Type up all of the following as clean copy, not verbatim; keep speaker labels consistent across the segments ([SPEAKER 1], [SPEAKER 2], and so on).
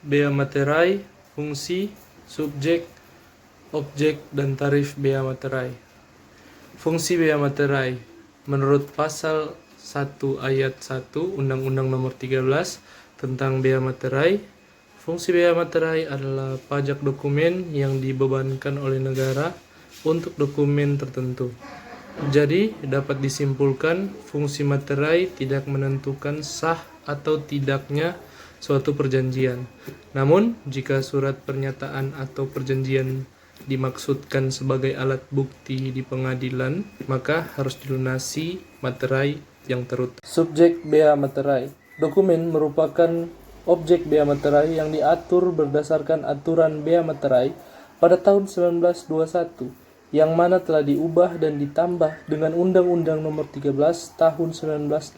[SPEAKER 1] bea materai, fungsi, subjek, objek, dan tarif bea materai. Fungsi bea materai menurut pasal 1 ayat 1 Undang-Undang Nomor 13 tentang bea materai, fungsi bea materai adalah pajak dokumen yang dibebankan oleh negara untuk dokumen tertentu. Jadi, dapat disimpulkan fungsi materai tidak menentukan sah atau tidaknya suatu perjanjian. Namun, jika surat pernyataan atau perjanjian dimaksudkan sebagai alat bukti di pengadilan, maka harus dilunasi materai yang terutama. Subjek bea materai. Dokumen merupakan objek bea materai yang diatur berdasarkan aturan bea materai pada tahun 1921, yang mana telah diubah dan ditambah dengan Undang-Undang Nomor 13 Tahun 1985.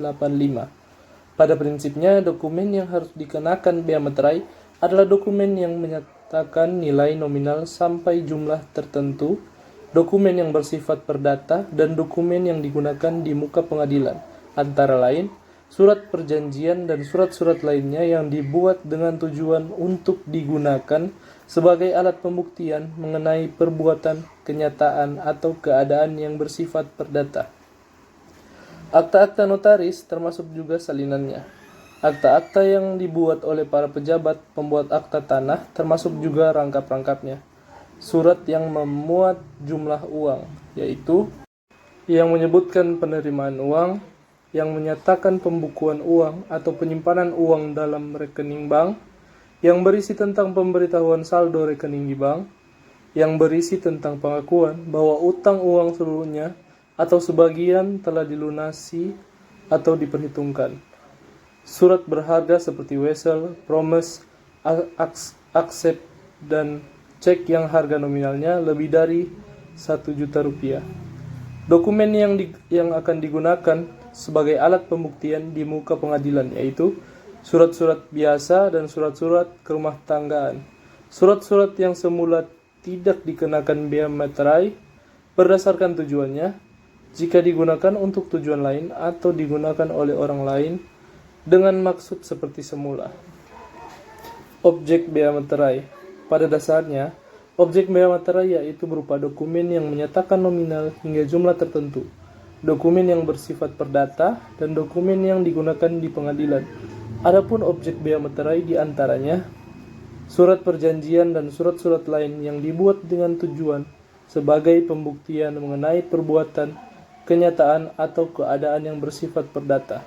[SPEAKER 1] Pada prinsipnya, dokumen yang harus dikenakan bea materai adalah dokumen yang menyatakan nilai nominal sampai jumlah tertentu, dokumen yang bersifat perdata, dan dokumen yang digunakan di muka pengadilan, antara lain surat perjanjian dan surat-surat lainnya yang dibuat dengan tujuan untuk digunakan sebagai alat pembuktian mengenai perbuatan, kenyataan, atau keadaan yang bersifat perdata. Akta-akta notaris termasuk juga salinannya. Akta-akta yang dibuat oleh para pejabat pembuat akta tanah termasuk juga rangkap-rangkapnya. Surat yang memuat jumlah uang, yaitu yang menyebutkan penerimaan uang, yang menyatakan pembukuan uang atau penyimpanan uang dalam rekening bank, yang berisi tentang pemberitahuan saldo rekening di bank, yang berisi tentang pengakuan bahwa utang uang seluruhnya atau sebagian telah dilunasi atau diperhitungkan. Surat berharga seperti wesel, promise, accept, dan cek yang harga nominalnya lebih dari 1 juta rupiah. Dokumen yang akan digunakan sebagai alat pembuktian di muka pengadilan yaitu surat-surat biasa dan surat-surat kerumah tanggaan. Surat-surat yang semula tidak dikenakan bea materai berdasarkan tujuannya, jika digunakan untuk tujuan lain atau digunakan oleh orang lain dengan maksud seperti semula. Objek bea materai. Pada dasarnya, objek bea materai yaitu berupa dokumen yang menyatakan nominal hingga jumlah tertentu, dokumen yang bersifat perdata, dan dokumen yang digunakan di pengadilan. Adapun objek bea materai diantaranya surat perjanjian dan surat-surat lain yang dibuat dengan tujuan sebagai pembuktian mengenai perbuatan, kenyataan, atau keadaan yang bersifat perdata.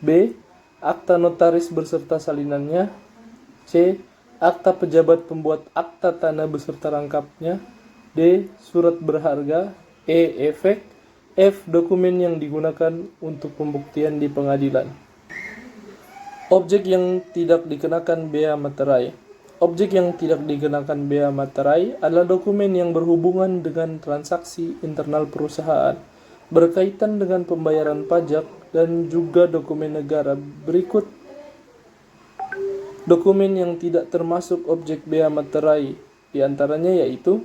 [SPEAKER 1] B. Akta notaris beserta salinannya. C. Akta pejabat pembuat akta tanah beserta rangkapnya. D. Surat berharga. E. Efek. F. Dokumen yang digunakan untuk pembuktian di pengadilan. Objek yang tidak dikenakan bea materai. Objek yang tidak dikenakan bea materai adalah dokumen yang berhubungan dengan transaksi internal perusahaan, berkaitan dengan pembayaran pajak, dan juga dokumen negara. Berikut dokumen yang tidak termasuk objek bea materai, diantaranya yaitu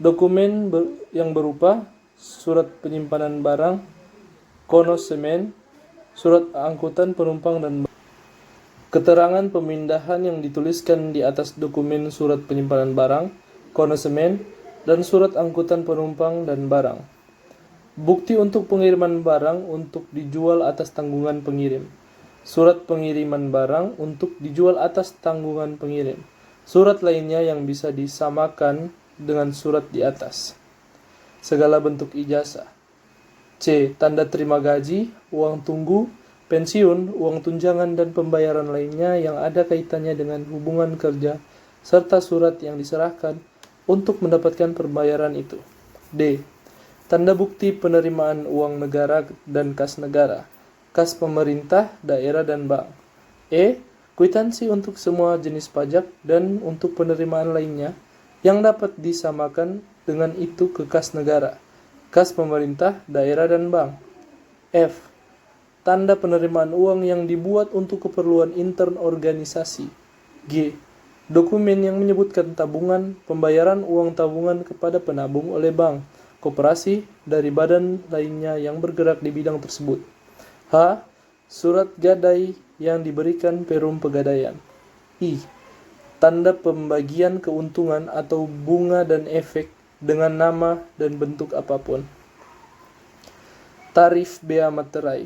[SPEAKER 1] dokumen yang berupa surat penyimpanan barang, konosemen, surat angkutan penumpang dan keterangan pemindahan yang dituliskan di atas dokumen surat penyimpanan barang, konosemen, dan surat angkutan penumpang dan barang. Bukti untuk pengiriman barang untuk dijual atas tanggungan pengirim. Surat pengiriman barang untuk dijual atas tanggungan pengirim. Surat lainnya yang bisa disamakan dengan surat di atas. Segala bentuk ijazah. C. Tanda terima gaji, uang tunggu, pensiun, uang tunjangan, dan pembayaran lainnya yang ada kaitannya dengan hubungan kerja, serta surat yang diserahkan untuk mendapatkan pembayaran itu. D. Tanda bukti penerimaan uang negara dan kas negara, kas pemerintah, daerah, dan bank. E. Kwitansi untuk semua jenis pajak dan untuk penerimaan lainnya yang dapat disamakan dengan itu ke kas negara, kas pemerintah, daerah, dan bank. F. Tanda penerimaan uang yang dibuat untuk keperluan intern organisasi. G. Dokumen yang menyebutkan tabungan, pembayaran uang tabungan kepada penabung oleh bank, koperasi, dari badan lainnya yang bergerak di bidang tersebut. H. Surat gadai yang diberikan Perum Pegadaian. I. tanda pembagian keuntungan atau bunga dan efek dengan nama dan bentuk apapun. Tarif bea materai.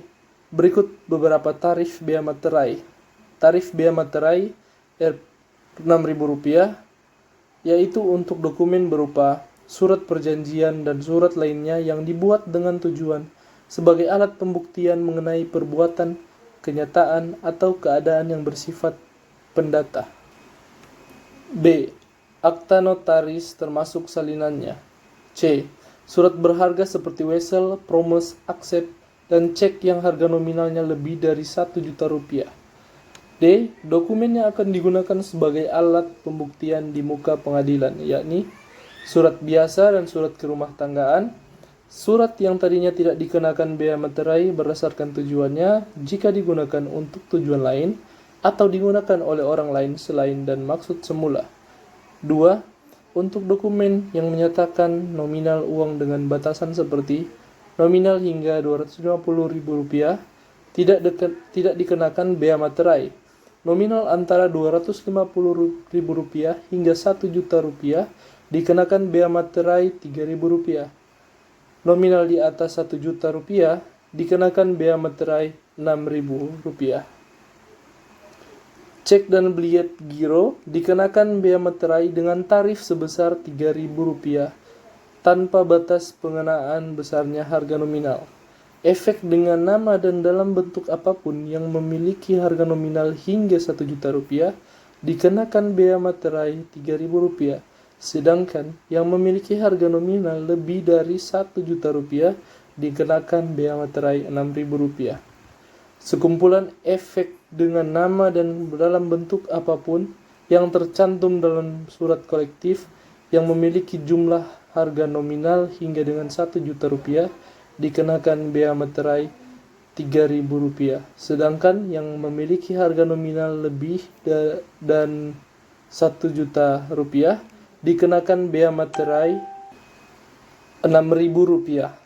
[SPEAKER 1] Berikut beberapa tarif bea materai. Tarif bea materai Rp6.000 yaitu untuk dokumen berupa surat perjanjian dan surat lainnya yang dibuat dengan tujuan sebagai alat pembuktian mengenai perbuatan, kenyataan, atau keadaan yang bersifat pendata. B. Akta notaris termasuk salinannya. C. Surat berharga seperti wesel, promes, aksep, dan cek yang harga nominalnya lebih dari Rp1.000.000. D. Dokumen yang akan digunakan sebagai alat pembuktian di muka pengadilan, yakni surat biasa dan surat kerumah tanggaan. Surat yang tadinya tidak dikenakan bea materai berdasarkan tujuannya jika digunakan untuk tujuan lain atau digunakan oleh orang lain selain dan maksud semula. 2. Untuk dokumen yang menyatakan nominal uang dengan batasan seperti nominal hingga Rp250.000 tidak dikenakan bea materai. Nominal antara Rp250.000 hingga Rp1.000.000 dikenakan bea materai Rp3.000. Nominal di atas Rp1.000.000 dikenakan bea materai Rp6.000. Cek dan bliet giro dikenakan bea materai dengan tarif sebesar Rp3.000 tanpa batas pengenaan besarnya harga nominal. Efek dengan nama dan dalam bentuk apapun yang memiliki harga nominal hingga Rp1.000.000 dikenakan bea materai Rp3.000, sedangkan yang memiliki harga nominal lebih dari Rp1.000.000 dikenakan bea materai Rp6.000. Sekumpulan efek dengan nama dan dalam bentuk apapun yang tercantum dalam surat kolektif yang memiliki jumlah harga nominal hingga dengan Rp1.000.000 dikenakan bea materai Rp3.000, sedangkan yang memiliki harga nominal lebih dan Rp1.000.000 dikenakan bea materai Rp6.000.